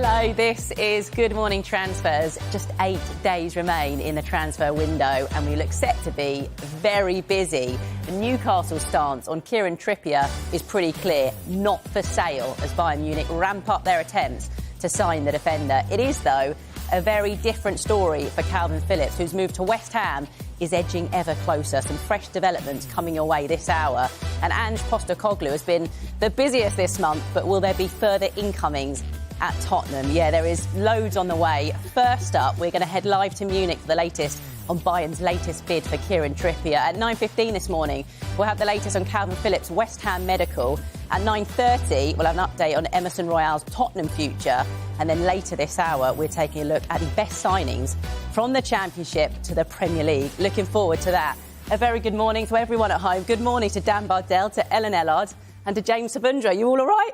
Hello, this is Good Morning Transfers. Just 8 days remain in the transfer window and we look set to be very busy. The Newcastle stance on Kieran Trippier is pretty clear, not for sale, as Bayern Munich ramp up their attempts to sign the defender. It is, though, a very different story for Kalvin Phillips, whose move to West Ham is edging ever closer. Some fresh developments coming your way this hour. And Ange Postecoglou has been the busiest this month, but will there be further incomings at Tottenham? Yeah, there is loads on the way. First up, we're going to head live to Munich for the latest on Bayern's latest bid for Kieran Trippier. At 9:15 this morning, we'll have the latest on Kalvin Phillips' West Ham medical. At 9:30, we'll have an update on Emerson Royale's Tottenham future. And then later this hour, we're taking a look at the best signings from the Championship to the Premier League. Looking forward to that. A very good morning to everyone at home. Good morning to Dan Bardell, to Ellen Ellard and to James Sabundra. You all right?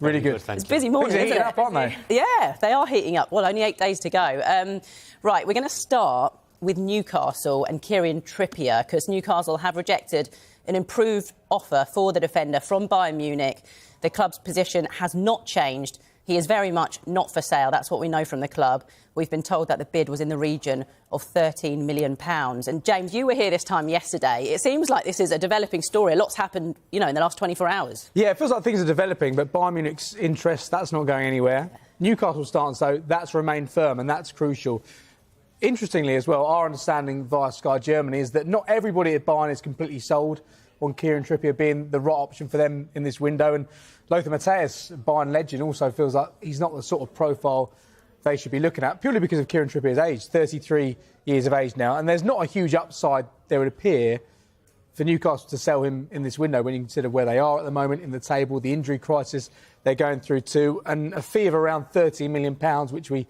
Really good, thank you. It's a busy morning, isn't it? Up, aren't they? Yeah, they are heating up. Well, only 8 days to go. Right, we're going to start with Newcastle and Kieran Trippier, because Newcastle have rejected an improved offer for the defender from Bayern Munich. The club's position has not changed. He is very much not for sale. That's what we know from the club. We've been told that the bid was in the region of £13 million. And James, you were here this time yesterday. It seems like this is a developing story. A lot's happened, in the last 24 hours. Yeah, it feels like things are developing, but Bayern Munich's interest, that's not going anywhere. Newcastle's stance, though, that's remained firm, and that's crucial. Interestingly as well, our understanding via Sky Germany is that not everybody at Bayern is completely sold on Kieran Trippier being the right option for them in this window. And Lothar Matthäus, Bayern legend, also feels like he's not the sort of profile they should be looking at, purely because of Kieran Trippier's age, 33 years of age now. And there's not a huge upside, there would appear, for Newcastle to sell him in this window when you consider where they are at the moment in the table, the injury crisis they're going through too, and a fee of around £13 million, which we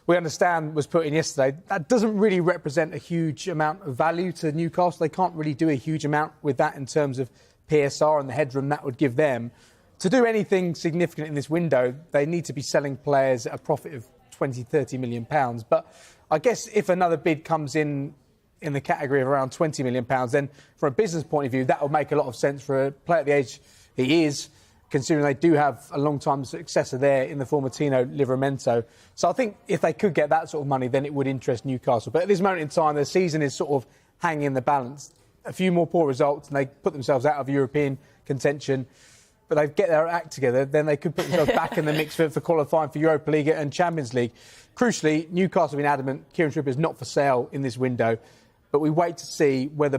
understand was put in yesterday. That doesn't really represent a huge amount of value to Newcastle. They can't really do a huge amount with that in terms of PSR and the headroom that would give them. To do anything significant in this window, they need to be selling players at a profit of £20-30 million. But I guess if another bid comes in the category of around £20 million, then from a business point of view, that would make a lot of sense for a player at the age he is, considering they do have a long-time successor there in the former Tino Livramento. So I think if they could get that sort of money, then it would interest Newcastle. But at this moment in time, the season is sort of hanging in the balance. A few more poor results and they put themselves out of European contention. But they get their act together, then they could put themselves back in the mix for qualifying for Europa League and Champions League. Crucially, Newcastle have been adamant Kieran Trippier is not for sale in this window. But we wait to see whether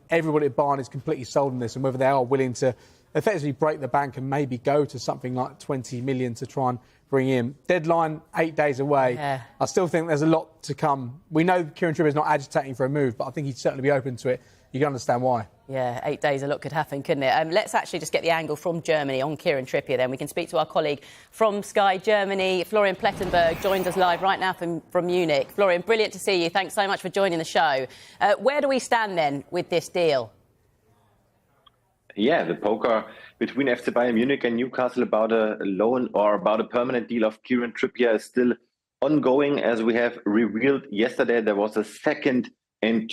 everybody at Bayern is completely sold on this and whether they are willing to effectively break the bank and maybe go to something like 20 million to try and bring him. Deadline 8 days away. Yeah. I still think there's a lot to come. We know Kieran Trippier is not agitating for a move, but I think he'd certainly be open to it. You can understand why. Yeah, 8 days, a lot could happen, couldn't it? Let's actually just get the angle from Germany on Kieran Trippier then. We can speak to our colleague from Sky Germany. Florian Plettenberg joins us live right now from Munich. Florian, brilliant to see you. Thanks so much for joining the show. Where do we stand then with this deal? Yeah, the poker between FC Bayern Munich and Newcastle about a loan or about a permanent deal of Kieran Trippier is still ongoing. As we have revealed yesterday, there was a second and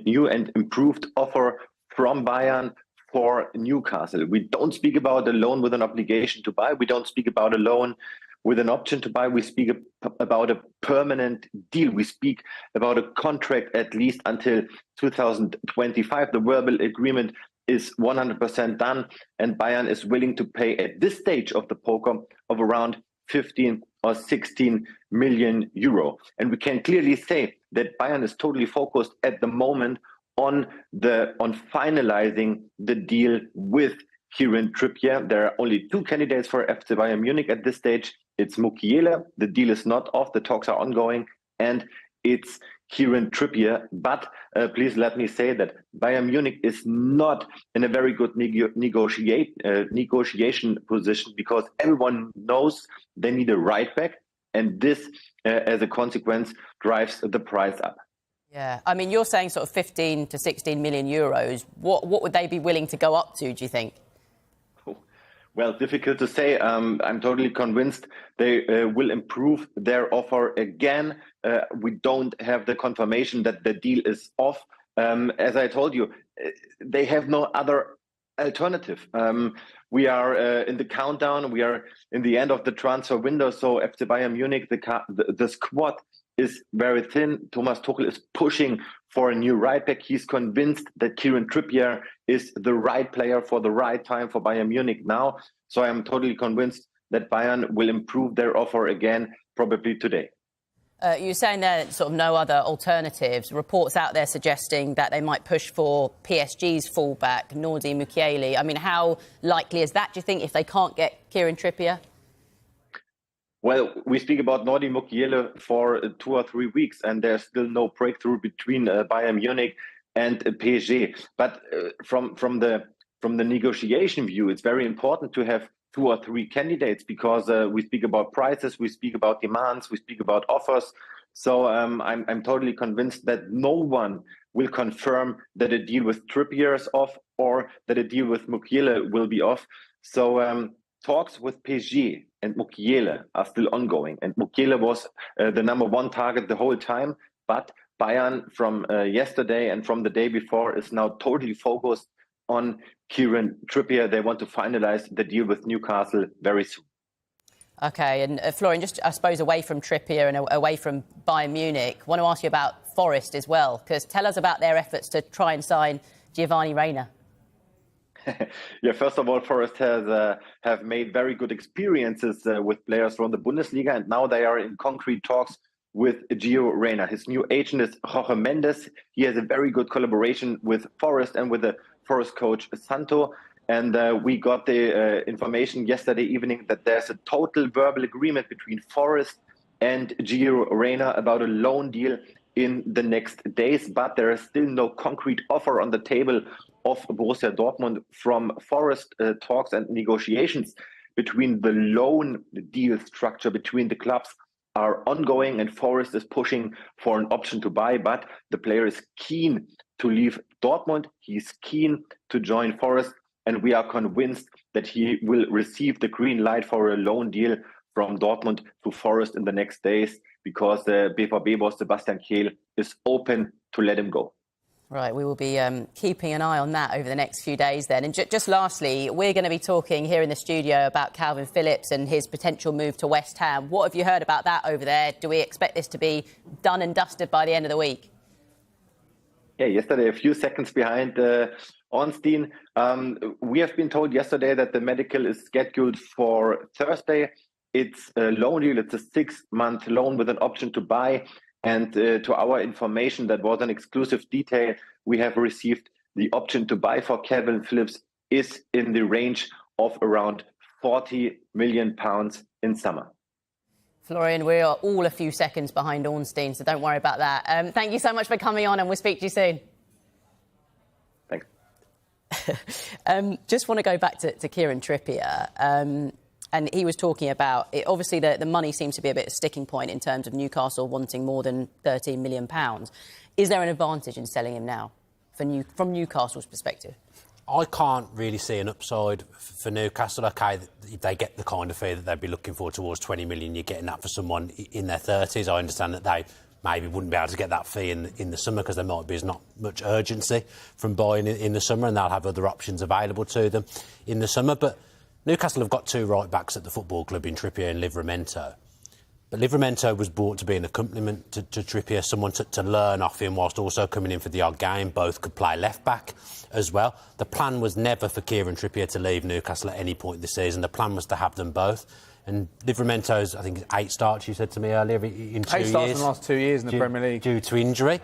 new and improved offer from Bayern for Newcastle. We don't speak about a loan with an obligation to buy. We don't speak about a loan with an option to buy. We speak about a permanent deal. We speak about a contract at least until 2025. The verbal agreement is 100% done, and Bayern is willing to pay at this stage of the poker of around 15 or 16 million euro. And we can clearly say that Bayern is totally focused at the moment on finalizing the deal with Kieran Trippier. There are only two candidates for FC Bayern Munich at this stage. It's Mukiele. The deal is not off. The talks are ongoing. And it's Kieran Trippier. But please let me say that Bayern Munich is not in a very good negotiation position, because everyone knows they need a right back. And this, as a consequence, drives the price up. Yeah, I mean, you're saying sort of 15 to 16 million euros. What would they be willing to go up to, do you think? Well, difficult to say. I'm totally convinced they will improve their offer again. We don't have the confirmation that the deal is off. As I told you, they have no other alternative. We are in the countdown. We are in the end of the transfer window. So after Bayern Munich, the squad is very thin. Thomas Tuchel is pushing for a new right back. He's convinced that Kieran Trippier is the right player for the right time for Bayern Munich now. So I am totally convinced that Bayern will improve their offer again, probably today. You're saying there sort of no other alternatives. Reports out there suggesting that they might push for PSG's fullback, Nordi Mukiele. I mean, how likely is that, do you think, if they can't get Kieran Trippier? Well, we speak about Nordi Mukiele for 2 or 3 weeks, and there's still no breakthrough between Bayern Munich and PSG. But from the negotiation view, it's very important to have 2 or 3 candidates, because we speak about prices, we speak about demands, we speak about offers. So I'm totally convinced that no one will confirm that a deal with Trippier is off or that a deal with Mukiele will be off. So talks with PSG and Mukiele are still ongoing. And Mukiele was the #1 target the whole time. But Bayern from yesterday and from the day before is now totally focused on Kieran Trippier. They want to finalise the deal with Newcastle very soon. OK, and Florian, just I suppose away from Trippier and away from Bayern Munich, I want to ask you about Forest as well, because tell us about their efforts to try and sign Giovanni Reina. Yeah, first of all, Forest have made very good experiences with players from the Bundesliga, and now they are in concrete talks with Gio Reyna. His new agent is Jorge Mendes. He has a very good collaboration with Forest and with the Forest coach Santo. And we got the information yesterday evening that there's a total verbal agreement between Forest and Gio Reyna about a loan deal in the next days. But there is still no concrete offer on the table of Borussia Dortmund from Forest. Talks and negotiations between the loan deal structure between the clubs are ongoing, and Forest is pushing for an option to buy, but the player is keen to leave Dortmund. He's keen to join Forest, and we are convinced that he will receive the green light for a loan deal from Dortmund to Forest in the next days, because the BVB boss Sebastian Kehl is open to let him go. Right, we will be keeping an eye on that over the next few days then. And just lastly, we're going to be talking here in the studio about Kalvin Phillips and his potential move to West Ham. What have you heard about that over there? Do we expect this to be done and dusted by the end of the week? Yeah, yesterday, a few seconds behind Ornstein. We have been told yesterday that the medical is scheduled for Thursday. It's a loan deal. It's a 6-month loan with an option to buy. And to our information, that was an exclusive detail we have received. The option to buy for Kalvin Phillips is in the range of around £40 million in summer. Florian, we are all a few seconds behind Ornstein, so don't worry about that. Thank you so much for coming on, and we'll speak to you soon. Thanks. Just want to go back to Kieran Trippier. And he was talking about it. Obviously, the money seems to be a bit of a sticking point in terms of Newcastle wanting more than £13 million. Is there an advantage in selling him now from Newcastle's perspective? I can't really see an upside for Newcastle. OK, if they get the kind of fee that they'd be looking for towards 20 million, you're getting that for someone in their 30s. I understand that they maybe wouldn't be able to get that fee in the summer, because there might be not much urgency from buying in the summer, and they'll have other options available to them in the summer. But Newcastle have got 2 right-backs at the football club in Trippier and Livramento. But Livramento was brought to be an accompaniment to Trippier, someone to learn off him whilst also coming in for the odd game. Both could play left-back as well. The plan was never for Kieran Trippier to leave Newcastle at any point this season. The plan was to have them both. And Livramento's, I think, 8 starts, you said to me earlier, in 2 years. 8 starts in the last 2 years in the Premier League. Due to injury.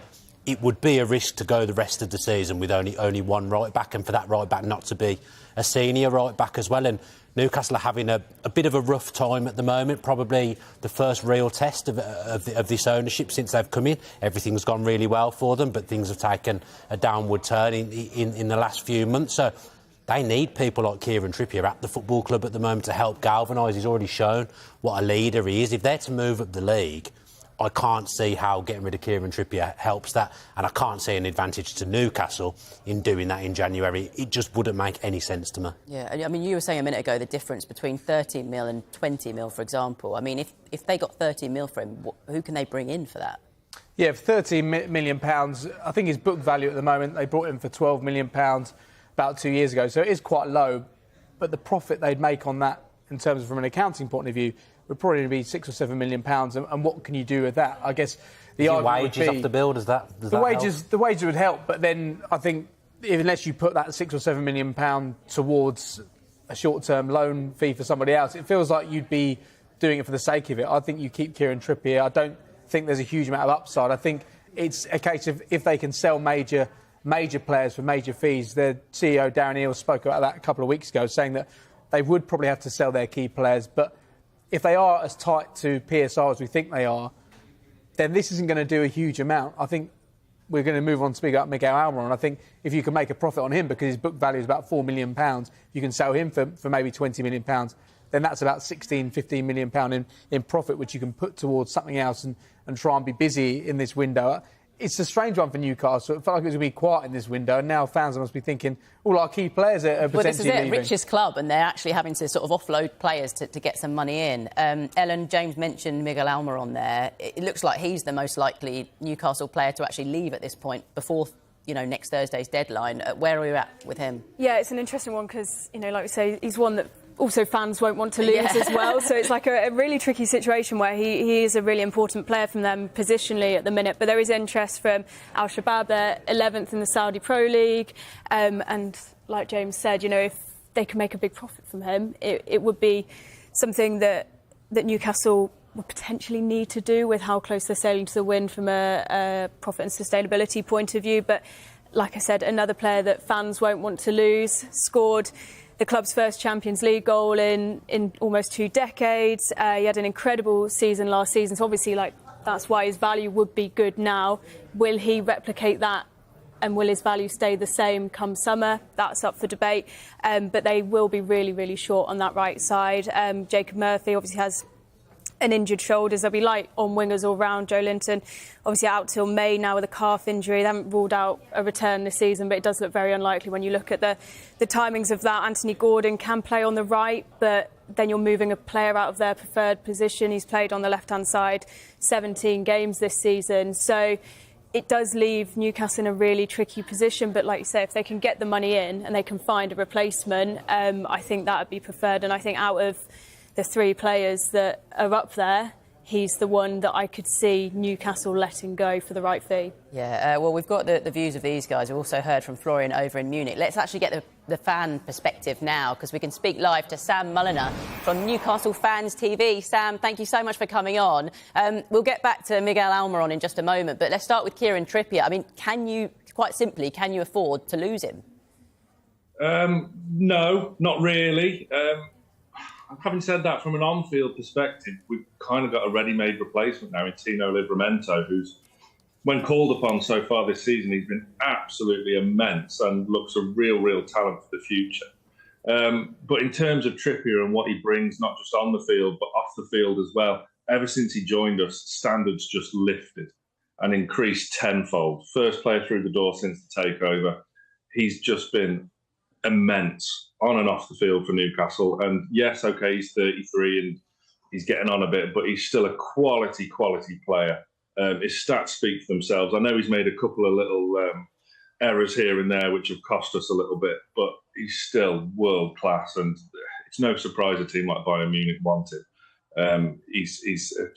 It would be a risk to go the rest of the season with only one right-back, and for that right-back not to be a senior right-back as well. And Newcastle are having a bit of a rough time at the moment, probably the first real test of this ownership since they've come in. Everything's gone really well for them, but things have taken a downward turn in the last few months. So they need people like Kieran Trippier at the football club at the moment to help galvanise. He's already shown what a leader he is. If they're to move up the league, I can't see how getting rid of Kieran Trippier helps that, and I can't see an advantage to Newcastle in doing that in January. It just wouldn't make any sense to me. Yeah, I mean, you were saying a minute ago the difference between 13 mil and 20 mil, for example. I mean, if they got 13 mil for him, who can they bring in for that? Yeah, for £13 million, I think his book value at the moment, they brought him for £12 million. about 2 years ago. So it is quite low, but the profit they'd make on that, in terms of from an accounting point of view, would probably be £6 or £7 million. And what can you do with that? I guess the argument wages would be, off the bill, does that help? The wages would help, but then I think unless you put that £6 or £7 million towards a short-term loan fee for somebody else, it feels like you'd be doing it for the sake of it. I think you keep Kieran Trippier. I don't think there's a huge amount of upside. I think it's a case of if they can sell major players for major fees. Their CEO, Darren Eales, spoke about that a couple of weeks ago, saying that they would probably have to sell their key players. But if they are as tight to PSR as we think they are, then this isn't going to do a huge amount. I think we're going to move on to speak about Miguel Almiron. I think if you can make a profit on him because his book value is about £4 million, you can sell him for maybe £20 million, then that's about £15 million in profit, which you can put towards something else and try and be busy in this window. It's a strange one for Newcastle. It felt like it was going to be quiet in this window, and now fans must be thinking, all our key players are potentially this is it, leaving. Richest club, and they're actually having to sort of offload players to get some money in. Ellen, James mentioned Miguel Almiron there. It looks like he's the most likely Newcastle player to actually leave at this point before next Thursday's deadline. Where are we at with him? Yeah, it's an interesting one because, like we say, he's one that also fans won't want to lose as well. So it's like a really tricky situation where he is a really important player from them positionally at the minute. But there is interest from Al Shabab, they're 11th in the Saudi Pro League. And like James said, if they can make a big profit from him, it would be something that Newcastle would potentially need to do with how close they're sailing to the win from a profit and sustainability point of view. But like I said, another player that fans won't want to lose, scored the club's first Champions League goal in almost 2 decades. He had an incredible season last season, so obviously that's why his value would be good now. Will he replicate that, and will his value stay the same come summer? That's up for debate, but they will be really, really short on that right side. Jacob Murphy obviously has an injured shoulder. They'll be light on wingers all round. Joe Linton obviously out till May now with a calf injury. They haven't ruled out a return this season, but it does look very unlikely when you look at the timings of that. Anthony Gordon can play on the right, but then you're moving a player out of their preferred position. He's played on the left-hand side 17 games this season. So it does leave Newcastle in a really tricky position. But like you say, if they can get the money in and they can find a replacement, I think that would be preferred. And I think out of the 3 players that are up there, he's the one that I could see Newcastle letting go for the right fee. Yeah, well, we've got the views of these guys. We've also heard from Florian over in Munich. Let's actually get the fan perspective now, because we can speak live to Sam Mulliner from Newcastle Fans TV. Sam, thank you so much for coming on. We'll get back to Miguel Almiron in just a moment, but let's start with Kieran Trippier. I mean, can you afford to lose him? No, not really. Having said that, from an on-field perspective, we've kind of got a ready-made replacement now in Tino Livramento, who's, when called upon so far this season, he's been absolutely immense and looks a real talent for the future. But in terms of Trippier and what he brings, not just on the field, but off the field as well, ever since he joined us, standards just lifted and increased tenfold. First player through the door since the takeover. He's just been immense on and off the field for Newcastle. And yes, OK, he's 33 and he's getting on a bit, but he's still a quality player. His stats speak for themselves. I know he's made a couple of little errors here and there which have cost us a little bit, but he's still world class, and it's no surprise a team like Bayern Munich want him. He's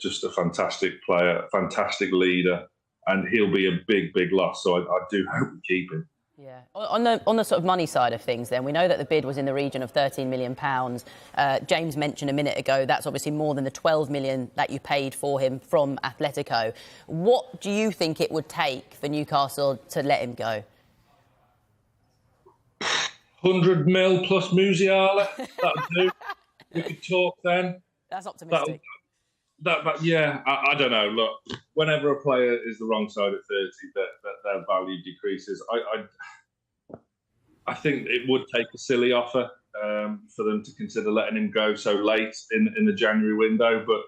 just a fantastic player, a fantastic leader, and he'll be a big loss. So I do hope we keep him. Yeah. On the sort of money side of things, then, we know that the bid was in the region of £13 million. James mentioned a minute ago that's obviously more than the £12 million that you paid for him from Atletico. What do you think it would take for Newcastle to let him go? 100 mil plus Musiala. That'll do. We could talk then. That's optimistic. Yeah, I don't know. Look, whenever a player is the wrong side of 30, their value decreases. I think it would take a silly offer for them to consider letting him go so late in the January window, but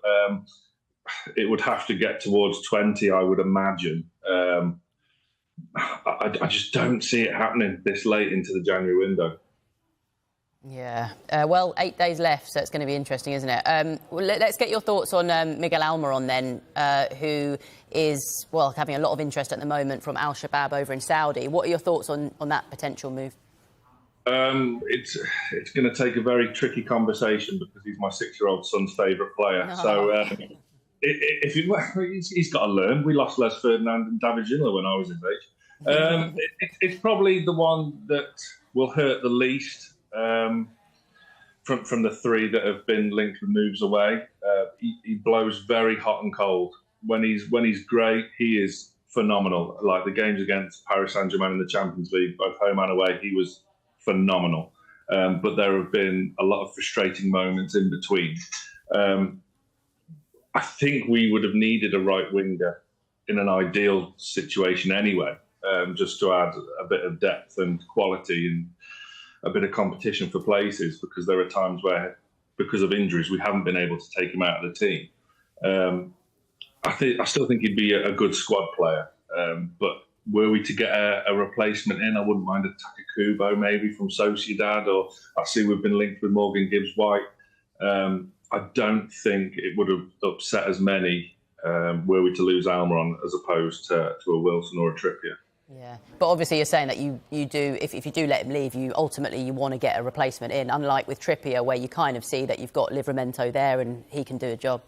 it would have to get towards 20, I would imagine. I just don't see it happening this late into the January window. Yeah, well, 8 days left, so it's going to be interesting, isn't it? Well, let's get your thoughts on Miguel Almiron then, who is, well, having a lot of interest at the moment from Al Shabab over in Saudi. What are your thoughts on that potential move? It's going to take a very tricky conversation because he's my 6-year-old son's favourite player. Oh. So he's got to learn. We lost Les Ferdinand and David Ginola when I was his age. It's probably the one that will hurt the least from the three that have been linked with moves away. He blows very hot and cold. When he's great, he is phenomenal. Like the games against Paris Saint-Germain in the Champions League, both home and away, he was phenomenal. But there have been a lot of frustrating moments in between. I think we would have needed a right winger in an ideal situation anyway, just to add a bit of depth and quality and a bit of competition for places, because there are times where, because of injuries, we haven't been able to take him out of the team. I still think he'd be a good squad player, but were we to get a replacement in, I wouldn't mind a Takakubo maybe from Sociedad, or I see we've been linked with Morgan Gibbs-White. I don't think it would have upset as many were we to lose Almiron as opposed to a Wilson or a Trippier. Yeah, but obviously you're saying that you do, if you do let him leave, you ultimately want to get a replacement in, unlike with Trippier, where you kind of see that you've got Livramento there and he can do a job.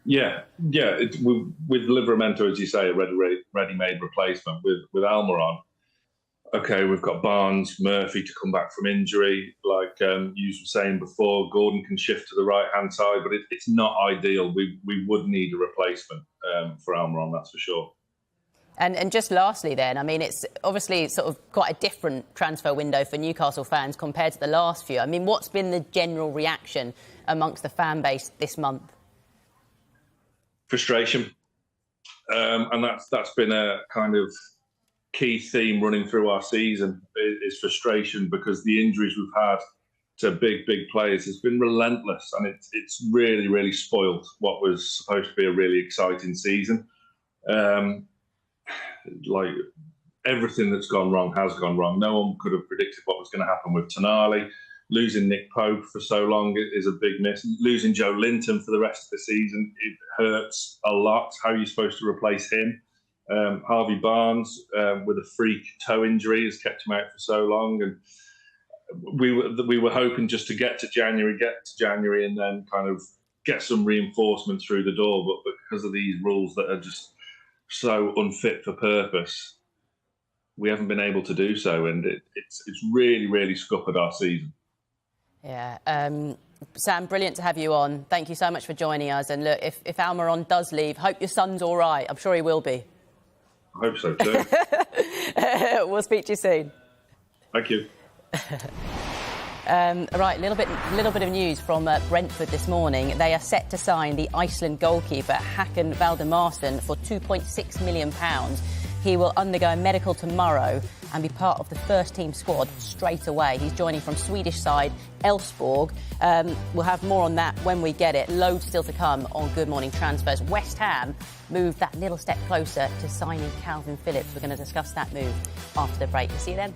Yeah. With Livramento, as you say, a ready-made replacement. With Almiron, okay, we've got Barnes, Murphy to come back from injury. Like you were saying before, Gordon can shift to the right-hand side, but it's not ideal. We would need a replacement for Almiron, that's for sure. And just lastly then, I mean, it's obviously sort of quite a different transfer window for Newcastle fans compared to the last few. I mean, what's been the general reaction amongst the fan base this month? Frustration. And that's been a kind of key theme running through our season, is frustration, because the injuries we've had to big players has been relentless, and it's really, really spoiled what was supposed to be a really exciting season. Like everything that's gone wrong has gone wrong. No one could have predicted what was going to happen with Tonali. Losing Nick Pope for so long is a big miss. Losing Joe Linton for the rest of the season, it hurts a lot. How are you supposed to replace him? Harvey Barnes with a freak toe injury has kept him out for so long, and we were hoping just to get to January and then kind of get some reinforcement through the door. But because of these rules that are just so unfit for purpose, we haven't been able to do so, and it's really, really scuppered our season. Yeah. Sam, brilliant to have you on. Thank you so much for joining us. And look, if Almiron does leave, hope your son's all right. I'm sure he will be. I hope so too. We'll speak to you soon. Thank you. Right, little bit of news from Brentford this morning. They are set to sign the Iceland goalkeeper Håkan Valdimarsson for £2.6 million. He will undergo a medical tomorrow and be part of the first team squad straight away. He's joining from Swedish side Elfsborg. We'll have more on that when we get it. Loads still to come on Good Morning Transfers. West Ham moved that little step closer to signing Kalvin Phillips. We're going to discuss that move after the break. See you then.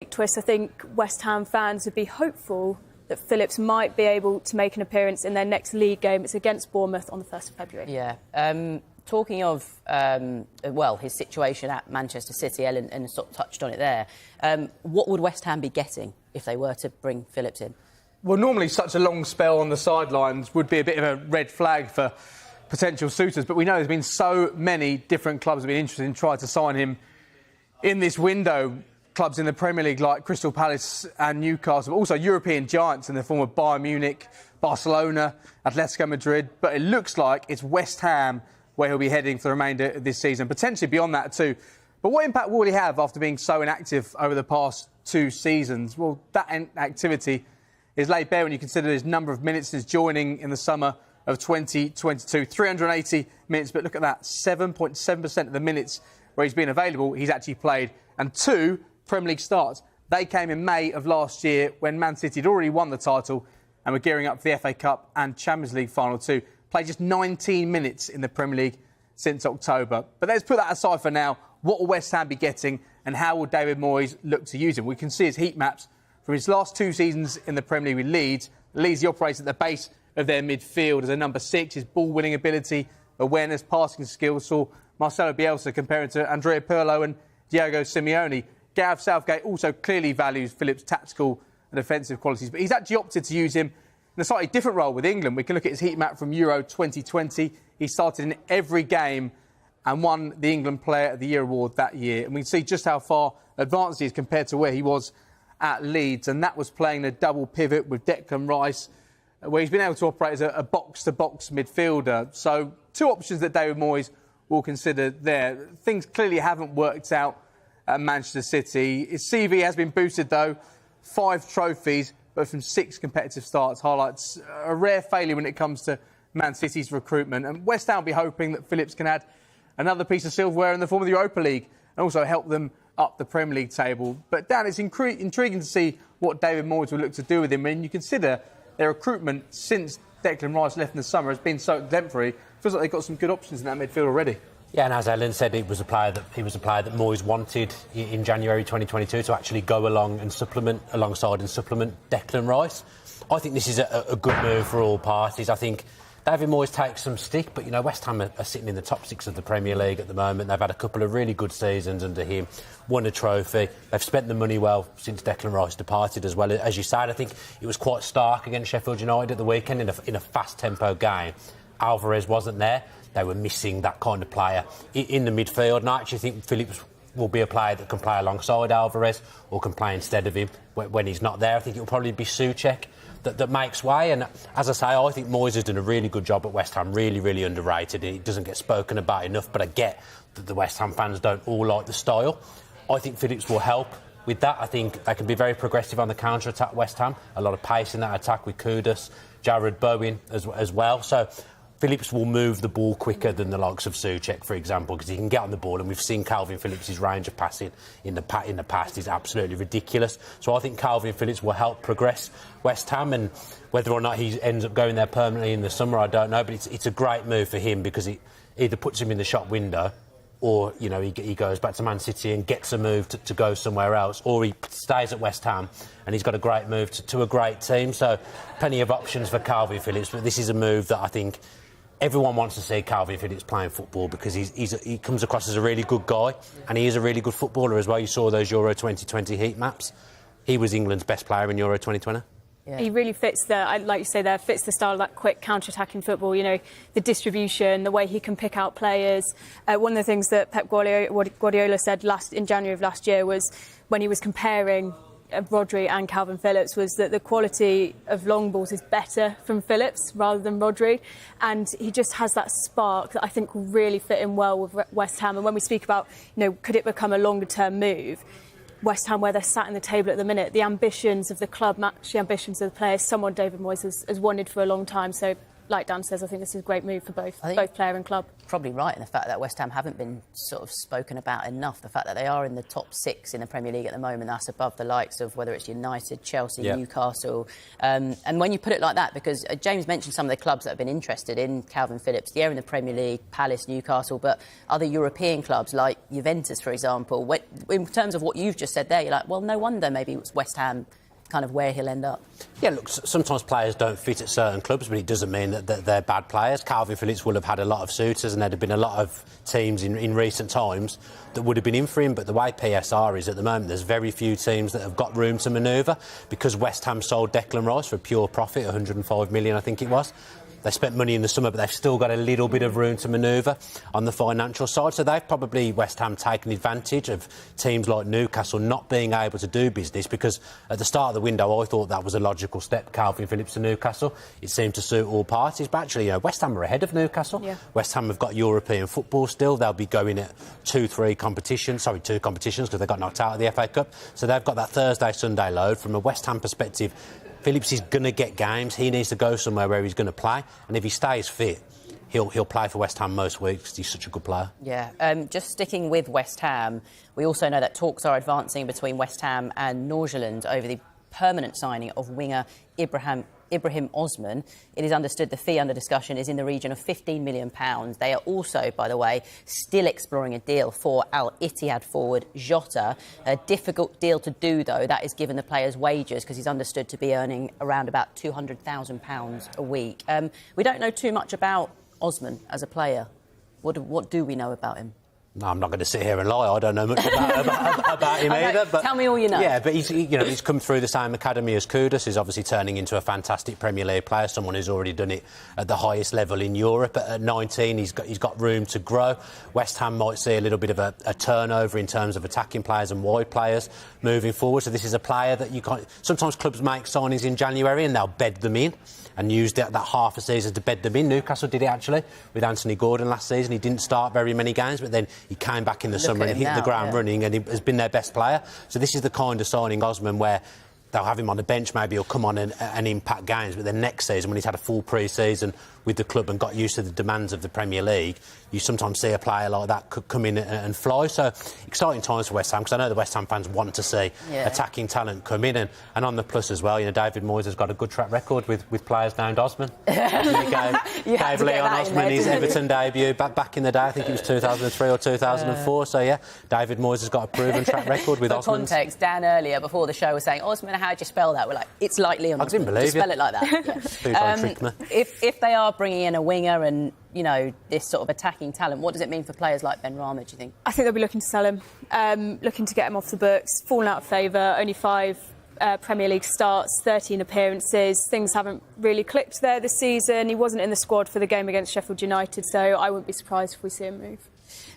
unique twist. I think West Ham fans would be hopeful that Phillips might be able to make an appearance in their next league game. It's against Bournemouth on the 1st of February. Yeah. Talking of, his situation at Manchester City, Ellen sort of touched on it there. What would West Ham be getting if they were to bring Phillips in? Well, normally such a long spell on the sidelines would be a bit of a red flag for potential suitors, but we know there's been so many different clubs that have been interested in trying to sign him in this window. Clubs in the Premier League like Crystal Palace and Newcastle, but also European giants in the form of Bayern Munich, Barcelona, Atletico Madrid. But it looks like it's West Ham where he'll be heading for the remainder of this season, potentially beyond that too. But what impact will he have after being so inactive over the past 2 seasons? Well, that inactivity is laid bare when you consider his number of minutes since joining in the summer of 2022. 380 minutes, but look at that, 7.7% of the minutes where he's been available, he's actually played. And 2 Premier League starts. They came in May of last year when Man City had already won the title and were gearing up for the FA Cup and Champions League final too. Played just 19 minutes in the Premier League since October. But let's put that aside for now. What will West Ham be getting and how will David Moyes look to use him? We can see his heat maps from his last 2 seasons in the Premier League with Leeds. Leeds, he operates at the base of their midfield as a number 6. His ball-winning ability, awareness, passing skills saw Marcelo Bielsa comparing to Andrea Pirlo and Diego Simeone. Gareth Southgate also clearly values Phillips' tactical and offensive qualities, but he's actually opted to use him in a slightly different role with England. We can look at his heat map from Euro 2020. He started in every game and won the England Player of the Year award that year. And we can see just how far advanced he is compared to where he was at Leeds. And that was playing a double pivot with Declan Rice, where he's been able to operate as a box-to-box midfielder. So 2 options that David Moyes will consider there. Things clearly haven't worked out at Manchester City. His CV has been boosted, though. 5 trophies, but from 6 competitive starts, highlights a rare failure when it comes to Man City's recruitment. And West Ham will be hoping that Phillips can add another piece of silverware in the form of the Europa League and also help them up the Premier League table. But Dan, it's intriguing to see what David Moyes will look to do with him. When you consider their recruitment since Declan Rice left in the summer has been so exemplary, it feels like they've got some good options in that midfield already. Yeah, and as Ellen said, he was a player that Moyes wanted in January 2022 to actually go along and supplement Declan Rice. I think this is a good move for all parties. I think David Moyes takes some stick, but, West Ham are sitting in the top 6 of the Premier League at the moment. They've had a couple of really good seasons under him, won a trophy. They've spent the money well since Declan Rice departed as well. As you said, I think it was quite stark against Sheffield United at the weekend in a fast-tempo game. Alvarez wasn't there. They were missing that kind of player in the midfield. And I actually think Phillips will be a player that can play alongside Alvarez or can play instead of him when he's not there. I think it will probably be Souček that makes way. And as I say, I think Moyes has done a really good job at West Ham, really, really underrated. It doesn't get spoken about enough, but I get that the West Ham fans don't all like the style. I think Phillips will help with that. I think they can be very progressive on the counter-attack, West Ham. A lot of pace in that attack with Kudus, Jared Bowen as well. So Phillips will move the ball quicker than the likes of Souček, for example, because he can get on the ball, and we've seen Kalvin Phillips' range of passing in the past is absolutely ridiculous. So I think Kalvin Phillips will help progress West Ham, and whether or not he ends up going there permanently in the summer, I don't know, but it's a great move for him because it either puts him in the shop window or, he goes back to Man City and gets a move to go somewhere else, or he stays at West Ham and he's got a great move to a great team. So plenty of options for Kalvin Phillips, but this is a move that I think everyone wants to see Kalvin Phillips playing football because he comes across as a really good guy and he is a really good footballer as well. You saw those Euro 2020 heat maps. He was England's best player in Euro 2020. Yeah. He really fits like you say there, fits the style of that quick counter-attacking football, the distribution, the way he can pick out players. One of the things that Pep Guardiola said in January of last year was when he was comparing Rodri and Kalvin Phillips was that the quality of long balls is better from Phillips rather than Rodri, and he just has that spark that I think will really fit in well with West Ham. And when we speak about, could it become a longer term move, West Ham, where they're sat in the table at the minute, the ambitions of the club match the ambitions of the players, someone David Moyes has wanted for a long time. So like Dan says, I think this is a great move for both player and club. Probably right in the fact that West Ham haven't been sort of spoken about enough. The fact that they are in the top 6 in the Premier League at the moment, that's above the likes of whether it's United, Chelsea, Newcastle. And when you put it like that, because James mentioned some of the clubs that have been interested in Kalvin Phillips, they're in the Premier League, Palace, Newcastle, but other European clubs like Juventus, for example. In terms of what you've just said there, you're like, well, no wonder maybe it's West Ham kind of where he'll end up. Yeah, look, sometimes players don't fit at certain clubs, but it doesn't mean that they're bad players. Kalvin Phillips will have had a lot of suitors, and there'd have been a lot of teams in recent times that would have been in for him, but the way PSR is at the moment, there's very few teams that have got room to manoeuvre, because West Ham sold Declan Rice for pure profit, 105 million I think it was. They spent money in the summer, but they've still got a little bit of room to manoeuvre on the financial side. So they've probably, West Ham, taken advantage of teams like Newcastle not being able to do business, because at the start of the window I thought that was a logical step, Kalvin Phillips to Newcastle. It seemed to suit all parties. But actually, West Ham are ahead of Newcastle. Yeah. West Ham have got European football still. They'll be going at two competitions, because they got knocked out of the FA Cup. So they've got that Thursday, Sunday load. From a West Ham perspective, Phillips is going to get games. He needs to go somewhere where he's going to play. And if he stays fit, he'll play for West Ham most weeks because he's such a good player. Yeah, just sticking with West Ham, we also know that talks are advancing between West Ham and Nordsjælland over the permanent signing of winger Ibrahim Osman. It is understood the fee under discussion is in the region of £15 million. They are also, by the way, still exploring a deal for Al Ittihad forward Jota. A difficult deal to do, though. That is given the player's wages, because he's understood to be earning around about £200,000 a week. We don't know too much about Osman as a player. What do we know about him? No, I'm not going to sit here and lie. I don't know much about him either. But tell me all you know. Yeah, but he's come through the same academy as Kudus. He's obviously turning into a fantastic Premier League player, someone who's already done it at the highest level in Europe. At 19, he's got room to grow. West Ham might see a little bit of a turnover in terms of attacking players and wide players moving forward. So this is a player that you can't... Sometimes clubs make signings in January and they'll bed them in and use that half a season to bed them in. Newcastle did it, actually, with Anthony Gordon last season. He didn't start very many games, but then he came back in the summer and hit the ground running, and he has been their best player. So this is the kind of signing, Osman, where they'll have him on the bench, maybe he'll come on and impact games, but then next season, when he's had a full pre-season with the club and got used to the demands of the Premier League, you sometimes see a player like that could come in and fly. So exciting times for West Ham, because I know the West Ham fans want to see attacking talent come in, and on the plus as well, David Moyes has got a good track record with players named Osman. He gave Leon Osman his Everton debut back in the day. I think it was 2003 or 2004. So yeah, David Moyes has got a proven track record with Osman. For context, Dan earlier before the show was saying, Osman, how do you spell that? We're like, it's like Leon Osman. I didn't believe just spell it like that. If they are bringing in a winger and this sort of attacking talent, what does it mean for players like Ben Rama, do you think? I think they'll be looking to sell him, looking to get him off the books. Fallen out of favour, only 5 Premier League starts, 13 appearances. Things haven't really clicked there this season. He wasn't in the squad for the game against Sheffield United, so I wouldn't be surprised if we see him move.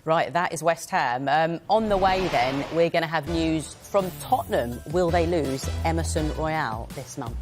Right, that is West Ham. On the way then, we're going to have news from Tottenham. Will they lose Emerson Royal this month?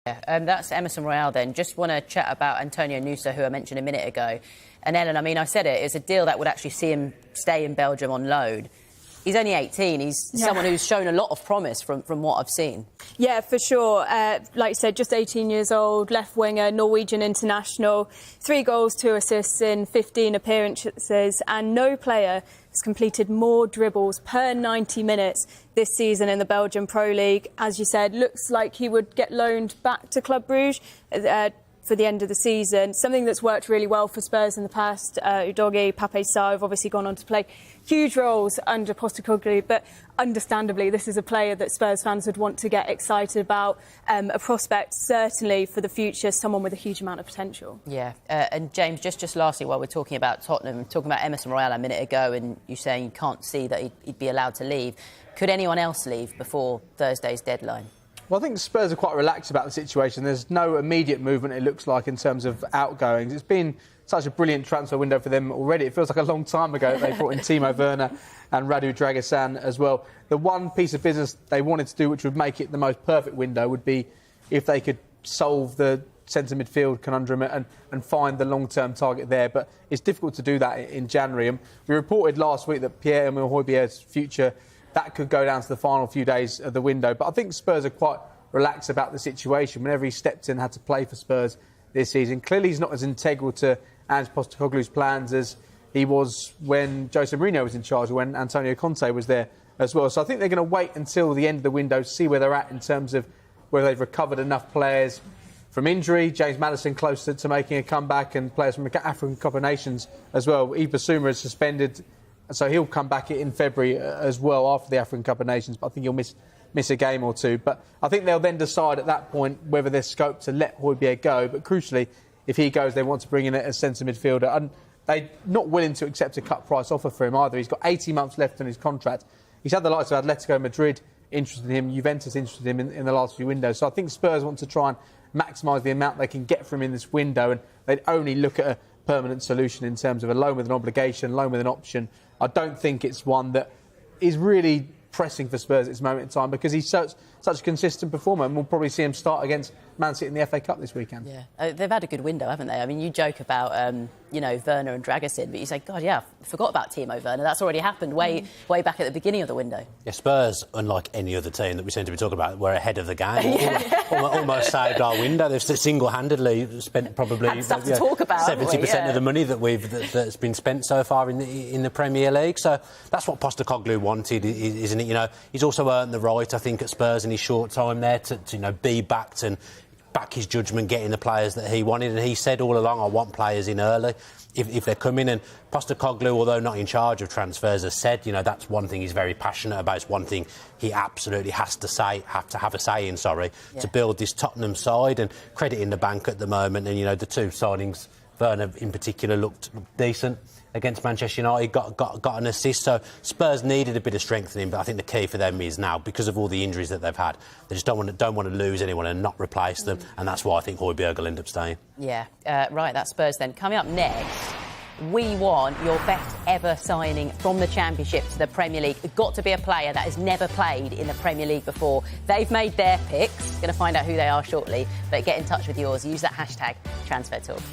That's Emerson Royale then. Just want to chat about Antonio Nusa, who I mentioned a minute ago. And Ellen, I mean, I said it's a deal that would actually see him stay in Belgium on loan. He's only 18. He's someone who's shown a lot of promise from what I've seen. Yeah, for sure. Like you said, just 18 years old, left winger, Norwegian international, 3 goals, 2 assists in 15 appearances, and no player has completed more dribbles per 90 minutes this season in the Belgian Pro League. As you said, looks like he would get loaned back to Club Brugge for the end of the season. Something that's worked really well for Spurs in the past. Udogie, Pape Sarr have obviously gone on to play huge roles under Postecoglou, but understandably this is a player that Spurs fans would want to get excited about, a prospect certainly for the future, someone with a huge amount of potential. Yeah, and James, just lastly, while we're talking about Tottenham, talking about Emerson Royale a minute ago, and you saying you can't see that he'd be allowed to leave, could anyone else leave before Thursday's deadline? Well, I think Spurs are quite relaxed about the situation. There's no immediate movement, it looks like, in terms of outgoings. It's been such a brilliant transfer window for them already. It feels like a long time ago they brought in Timo Werner and Radu Dragosan as well. The one piece of business they wanted to do, which would make it the most perfect window, would be if they could solve the centre midfield conundrum and find the long-term target there. But it's difficult to do that in January. And we reported last week that Pierre-Emile Højbjerg's future, that could go down to the final few days of the window. But I think Spurs are quite relaxed about the situation. Whenever he stepped in, had to play for Spurs this season. Clearly, he's not as integral to Ange Postecoglou's plans as he was when Jose Mourinho was in charge, when Antonio Conte was there as well. So I think they're going to wait until the end of the window to see where they're at in terms of whether they've recovered enough players from injury. James Maddison close to making a comeback, and players from African Cup of Nations as well. Yves Bissouma is suspended, so he'll come back in February as well after the African Cup of Nations, but I think he'll miss a game or two. But I think they'll then decide at that point whether there's scope to let Højbjerg go. But crucially, if he goes, they want to bring in a centre midfielder. And they're not willing to accept a cut price offer for him either. He's got 18 months left on his contract. He's had the likes of Atletico Madrid interested in him, Juventus interested in him in the last few windows. So I think Spurs want to try and maximise the amount they can get from him in this window, and they'd only look at a permanent solution in terms of a loan with an obligation, loan with an option. I don't think it's one that is really pressing for Spurs at this moment in time, because he's such a consistent performer, and we'll probably see him start against Man City in the FA Cup this weekend. Yeah, they've had a good window, haven't they? I mean, you joke about Werner and Dragosin, but you say, God, yeah, I forgot about Timo Werner. That's already happened way back at the beginning of the window. Yeah, Spurs, unlike any other team that we seem to be talking about, were ahead of the game. Almost saved our window. They've single-handedly spent probably 70% of the money that's been spent so far in the Premier League. So that's what Postecoglou wanted, isn't it? You know, he's also earned the right, I think, at Spurs in his short time there to be backed and back his judgment, getting the players that he wanted. And he said all along, I want players in early if they're coming. And Postecoglou, although not in charge of transfers, has said, that's one thing he's very passionate about. It's one thing he absolutely has to have a say in, to build this Tottenham side, and credit in the bank at the moment. And, the 2 signings, Werner in particular, looked decent against Manchester United, got an assist. So Spurs needed a bit of strengthening, but I think the key for them is now, because of all the injuries that they've had, they just don't want to lose anyone and not replace them, and that's why I think Højbjerg will end up staying. Yeah, right, that's Spurs then. Coming up next, we want your best ever signing from the Championship to the Premier League. It's got to be a player that has never played in the Premier League before. They've made their picks. Going to find out who they are shortly, but get in touch with yours. Use that hashtag #TransferTalk.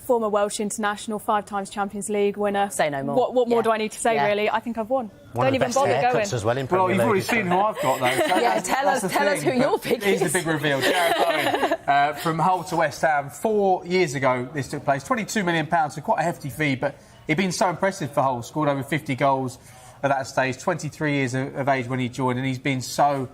Former Welsh international, 5 times Champions League winner. Say no more. What more do I need to say, really? I think I've won. One Don't of the even bother best going. haircuts as well in Premier Well, you've League. already seen who I've got, though. So Yeah, tell us who you're picking. Here's the big reveal. Jared Bowen from Hull to West Ham. 4 years ago, this took place. £22 million, so quite a hefty fee, but he'd been so impressive for Hull. Scored over 50 goals at that stage. 23 years of age when he joined, and he's been so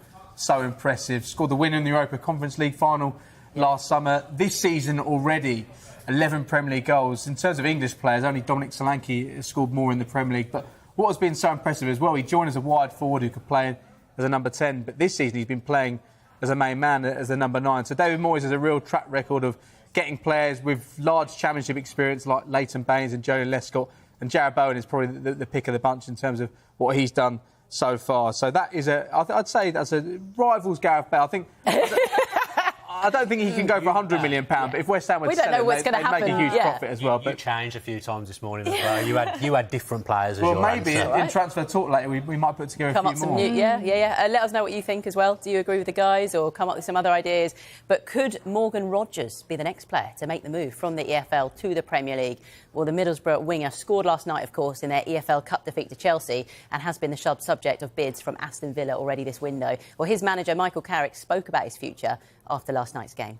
impressive. Scored the winner in the Europa Conference League final last summer. This season already, 11 Premier League goals. In terms of English players, only Dominic Solanke has scored more in the Premier League. But what has been so impressive as well, he joined as a wide forward who could play as a number 10. But this season he's been playing as a main man, as a number 9. So David Moyes has a real track record of getting players with large championship experience like Leighton Baines and Jolie Lescott. And Jared Bowen is probably the pick of the bunch in terms of what he's done so far. So that is I'd say that's a rivals Gareth Bale. I think I don't think he can go for £100 million, but if West Ham would sell him, they'd make a huge profit as well. You changed a few times this morning as well. You had different players as your maybe answer. in transfer talk later we might put together Come a up few some more. new, let us know what you think as well. Do you agree with the guys or come up with some other ideas? But could Morgan Rogers be the next player to make the move from the EFL to the Premier League? Well, the Middlesbrough winger scored last night, of course, in their EFL Cup defeat to Chelsea and has been the subject of bids from Aston Villa already this window. Well, his manager, Michael Carrick, spoke about his future after last night's game.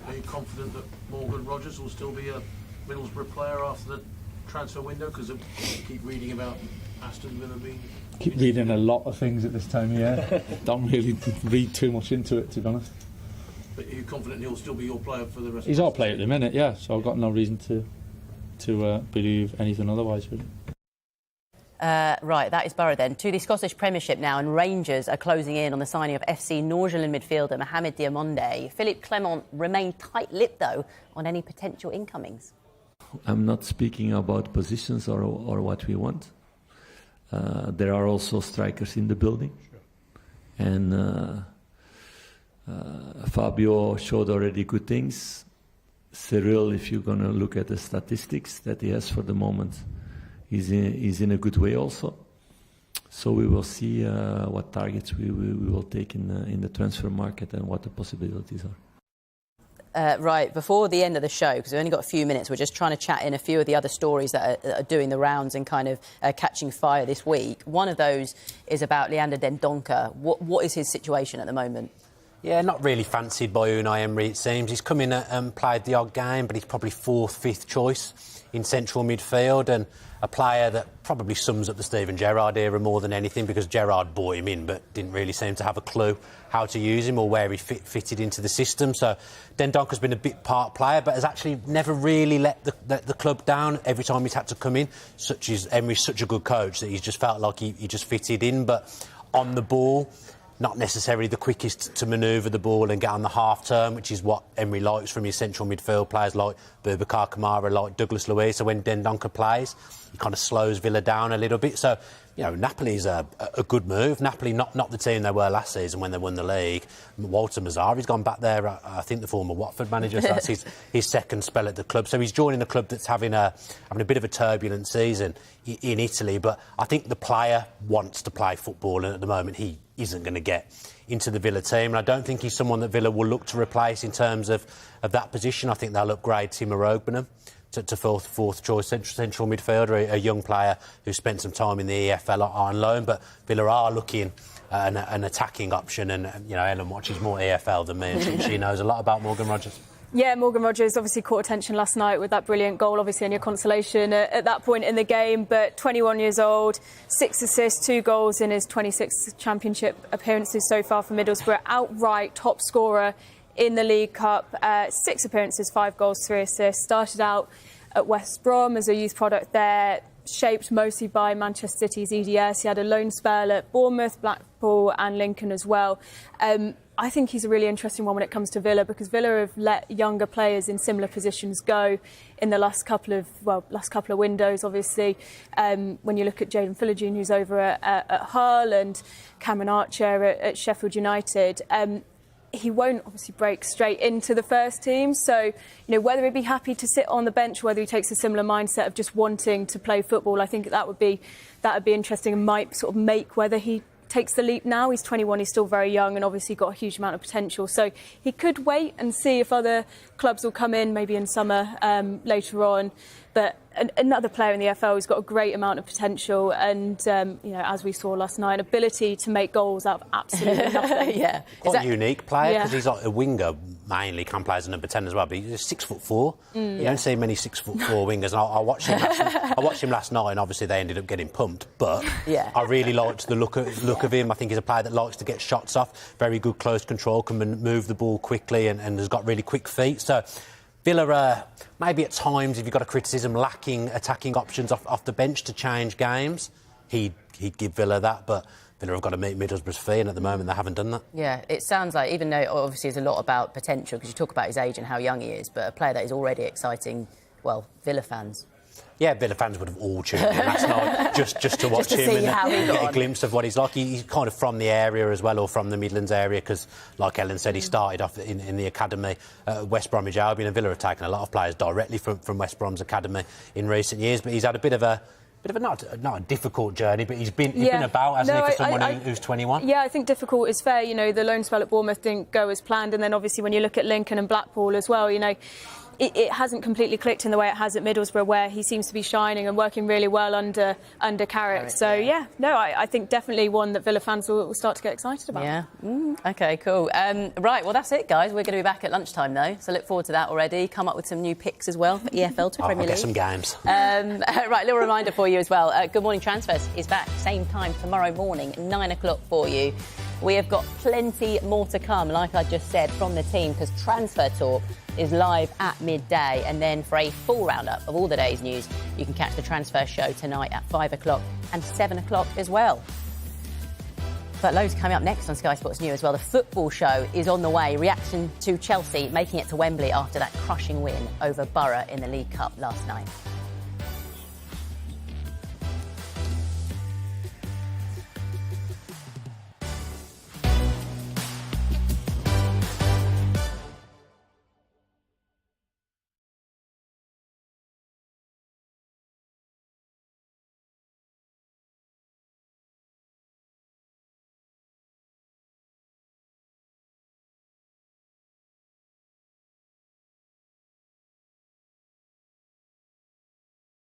Are you confident that Morgan Rogers will still be a Middlesbrough player after the transfer window? Because you keep reading about Aston Villa being... Keep reading a lot of things at this time, yeah. Don't really read too much into it, to be honest. But are you confident he'll still be your player for the rest He's of our player at the minute, yeah, so I've got no reason to believe anything otherwise, really. Right, that is Borough then. To the Scottish Premiership now, and Rangers are closing in on the signing of FC Nordsjælland midfielder Mohamed Diamonde. Philippe Clement remained tight-lipped, though, on any potential incomings. I'm not speaking about positions or what we want. There are also strikers in the building. Sure. And Fabio showed already good things. Cyril, if you're going to look at the statistics that he has for the moment, he's in a good way also. So we will see what targets we will take in the transfer market and what the possibilities are. Right, before the end of the show, because we've only got a few minutes, we're just trying to chat in a few of the other stories that are doing the rounds and kind of catching fire this week. One of those is about Leander Dendoncker. What is his situation at the moment? Yeah, not really fancied by Unai Emery, it seems. He's come in and played the odd game, but he's probably 4th, 5th choice in central midfield, and a player that probably sums up the Steven Gerrard era more than anything, because Gerrard bought him in but didn't really seem to have a clue how to use him or where he fitted into the system. So Dendoncker's been a bit part player, but has actually never really let the club down every time he's had to come in. Emery's such a good coach that he's just felt like he just fitted in, but on the ball, not necessarily the quickest to manoeuvre the ball and get on the half-turn, which is what Emery likes from his central midfield players like Boubacar Kamara, like Douglas Luiz. So when Dendoncker plays, he kind of slows Villa down a little bit. So, you know, Napoli's a good move. Napoli, not the team they were last season when they won the league. Walter Mazzari's gone back there, I think the former Watford manager, so that's his second spell at the club. So he's joining a club that's having a bit of a turbulent season in Italy, but I think the player wants to play football, and at the moment he isn't going to get into the Villa team. And I don't think he's someone that Villa will look to replace in terms of that position. I think they'll upgrade Timo Rogbenen to fourth choice central midfielder, a young player who spent some time in the EFL on loan. But Villa are looking at an attacking option, and you know, Ellen watches more EFL than me, and she knows a lot about Morgan Rogers. Yeah, Morgan Rogers obviously caught attention last night with that brilliant goal, obviously in your consolation at that point in the game, but 21 years old, 6 assists, 2 goals in his 26 championship appearances so far for Middlesbrough, outright top scorer in the League Cup, 6 appearances, 5 goals, 3 assists, started out at West Brom as a youth product there, shaped mostly by Manchester City's EDS. He had a loan spell at Bournemouth, Blackpool and Lincoln as well. I think he's a really interesting one when it comes to Villa, because Villa have let younger players in similar positions go in the last couple of windows, obviously. When you look at Jadon Philogene, who's over at Hull, and Cameron Archer at Sheffield United, he won't obviously break straight into the first team. So, you know, whether he'd be happy to sit on the bench, whether he takes a similar mindset of just wanting to play football, I think that would be interesting and might sort of make whether he takes the leap now. He's 21, he's still very young and obviously got a huge amount of potential. So he could wait and see if other clubs will come in, maybe in summer later on. But another player in the FL who's got a great amount of potential and, as we saw last night, ability to make goals out of absolutely nothing. Yeah. Quite a unique player because he's like a winger mainly, can play as a number 10 as well, but he's 6'4". You don't see many 6'4" wingers. And I watched him last night and obviously they ended up getting pumped, but I really liked the look of him. I think he's a player that likes to get shots off, very good close control, can move the ball quickly and has got really quick feet. So Villa, maybe at times, if you've got a criticism, lacking attacking options off the bench to change games, he'd give Villa that, but Villa have got to meet Middlesbrough's fee, and at the moment they haven't done that. Yeah, it sounds like, even though obviously there's a lot about potential, because you talk about his age and how young he is, but a player that is already exciting, well, Villa fans. Yeah, Villa fans would have all tuned in last night just to watch him and get a glimpse of what he's like. He's kind of from the area as well, or from the Midlands area, because, like Ellen said, he started off in the academy at West Bromwich Albion, and Villa have taken a lot of players directly from West Brom's academy in recent years, but he's had a bit of a not a difficult journey, but he's been about, hasn't he, for someone who's 21? Yeah, I think difficult is fair. You know, the loan spell at Bournemouth didn't go as planned, and then obviously when you look at Lincoln and Blackpool as well, you know, it hasn't completely clicked in the way it has at Middlesbrough, where he seems to be shining and working really well under Carrick. So, I think definitely one that Villa fans will start to get excited about. Yeah. OK, cool. Right, well, that's it, guys. We're going to be back at lunchtime, though, so look forward to that already. Come up with some new picks as well for EFL to Premier League. I'll get some games. Right, little reminder for you as well. Good Morning Transfers is back, same time tomorrow morning, 9 o'clock for you. We have got plenty more to come, like I just said, from the team, because Transfer Talk is live at midday. And then for a full roundup of all the day's news, you can catch the Transfer Show tonight at 5 o'clock and 7 o'clock as well. But loads coming up next on Sky Sports News as well. The football show is on the way. Reaction to Chelsea making it to Wembley after that crushing win over Borough in the League Cup last night.